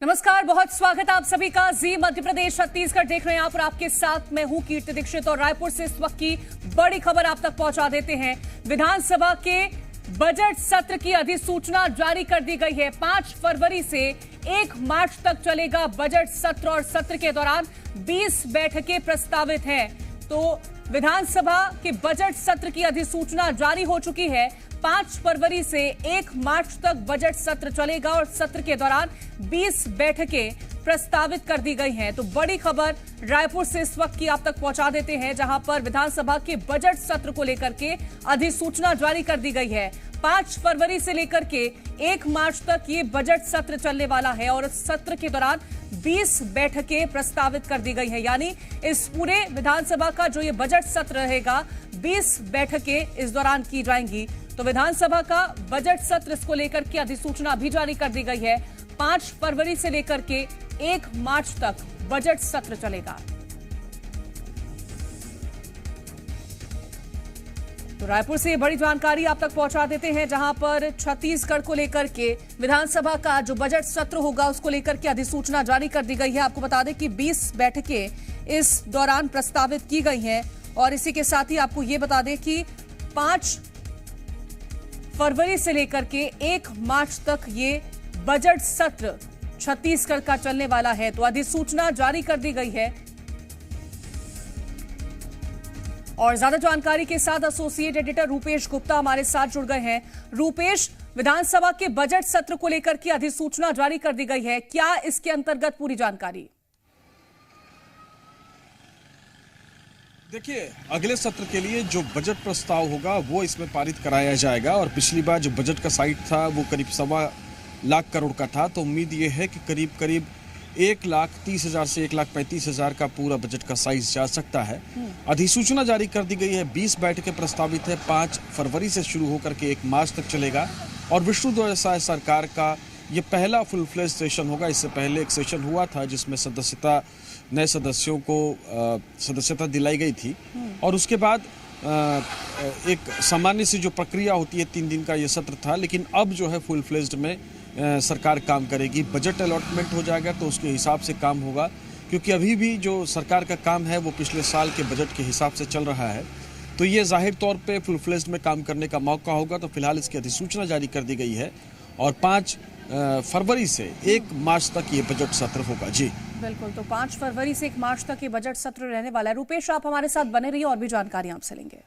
नमस्कार, बहुत स्वागत है आप सभी का। जी मध्य प्रदेश छत्तीसगढ़ देख रहे हैं आप और आपके साथ मैं हूं कीर्ति दीक्षित। और रायपुर से इस वक्त की बड़ी खबर आप तक पहुंचा देते हैं। विधानसभा के बजट सत्र की अधिसूचना जारी कर दी गई है। 5 फरवरी से 1 मार्च तक चलेगा बजट सत्र और सत्र के दौरान 20 बैठकें प्रस्तावित हैं। तो विधानसभा के बजट सत्र की अधिसूचना जारी हो चुकी है। 5 फरवरी से 1 मार्च तक बजट सत्र चलेगा और सत्र के दौरान 20 बैठकें प्रस्तावित कर दी गई हैं। तो बड़ी खबर रायपुर से इस वक्त की आप तक पहुंचा देते हैं, जहां पर विधानसभा के बजट सत्र को लेकर के अधिसूचना जारी कर दी गई है। 5 फरवरी से लेकर के 1 मार्च तक ये बजट सत्र चलने वाला है और इस सत्र के दौरान 20 बैठकें प्रस्तावित कर दी गई है। यानी इस पूरे विधानसभा का जो ये बजट सत्र रहेगा, 20 बैठकें इस दौरान की जाएंगी। तो विधानसभा का बजट सत्र इसको लेकर के अधिसूचना भी जारी कर दी गई है। 5 फरवरी से लेकर के 1 मार्च तक बजट सत्र चलेगा। तो रायपुर से बड़ी जानकारी आप तक पहुंचा देते हैं, जहां पर छत्तीसगढ़ को लेकर के विधानसभा का जो बजट सत्र होगा उसको लेकर के अधिसूचना जारी कर दी गई है। आपको बता दें कि 20 बैठकें इस दौरान प्रस्तावित की गई हैं। और इसी के साथ ही आपको ये बता दें कि 5 फरवरी से लेकर के 1 मार्च तक ये बजट सत्र छत्तीसगढ़ का चलने वाला है। तो अधिसूचना जारी कर दी गई है। और ज्यादा जानकारी के साथ एसोसिएट एडिटर रूपेश गुप्ता हमारे साथ जुड़ गए हैं। रूपेश, विधानसभा के बजट सत्र को लेकर के अधिसूचना जारी कर दी गई है, क्या इसके अंतर्गत पूरी जानकारी? देखिए, अगले सत्र के लिए जो बजट प्रस्ताव होगा वो इसमें पारित कराया जाएगा। और पिछली बार जो बजट का साइज था वो करीब 1.25 लाख करोड़ का था। तो उम्मीद ये है कि करीब 1,30,000 से 1,35,000 का पूरा बजट का साइज जा सकता है। अधिसूचना जारी कर दी गई है। 20 बैठकें प्रस्तावित है। 5 फरवरी से शुरू होकर के 1 मार्च तक चलेगा। और विष्णुदेव साय सरकार का ये पहला फुल फ्लेज सेशन होगा। इससे पहले एक सेशन हुआ था जिसमें नए सदस्यों को सदस्यता दिलाई गई थी। और उसके बाद एक सामान्य सी जो प्रक्रिया होती है, 3 दिन का ये सत्र था। लेकिन अब जो है फुल फ्लेज्ड में सरकार काम करेगी। बजट अलॉटमेंट हो जाएगा तो उसके हिसाब से काम होगा, क्योंकि अभी भी जो सरकार का काम है वो पिछले साल के बजट के हिसाब से चल रहा है। तो ये जाहिर तौर पे फुल फ्लेज्ड में काम करने का मौका होगा। तो फिलहाल इसकी अधिसूचना जारी कर दी गई है और 5 फरवरी से 1 मार्च तक ये बजट सत्र होगा। जी बिल्कुल, तो 5 फरवरी से 1 मार्च तक ये बजट सत्र रहने वाला है। रूपेश, आप हमारे साथ बने रहिए और भी जानकारी आपसे लेंगे।